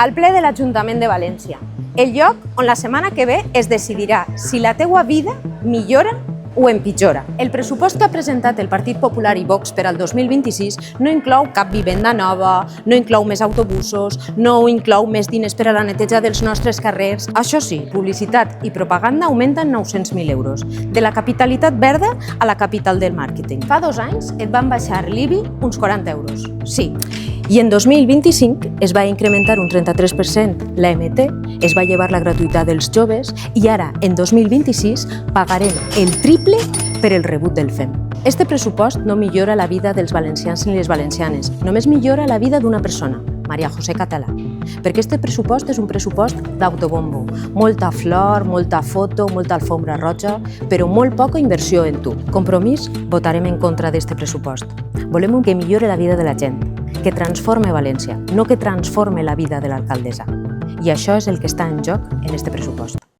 al ple de l'Ajuntament de València, el lloc on la setmana que ve es decidirà si la teua vida millora o empitjora. El pressupost que ha presentat el Partit Popular i Vox per al 2026 no inclou cap vivenda nova, no inclou més autobusos, no inclou més diners per a la neteja dels nostres carrers. Això sí, publicitat i propaganda augmenten 900.000 euros, de la capitalitat verda a la capital del màrqueting. Fa 2 anys et van baixar l'IBI uns 40 euros, sí. I en 2025 es va incrementar un 33% l'AMT, es va llevar la gratuïtat dels joves i ara, en 2026, pagarem el triple per el rebut del FEM. Este pressupost no millora la vida dels valencians ni les valencianes, només millora la vida d'una persona, María José Català. Perquè este pressupost és un pressupost d'autobombo. Molta flor, molta foto, molta alfombra roja, però molt poca inversió en tu. Compromís, votarem en contra d'este pressupost. Volem que millore la vida de la gent, que transforme València, no que transforme la vida de l'alcaldessa. I això és el que està en joc en este pressupost.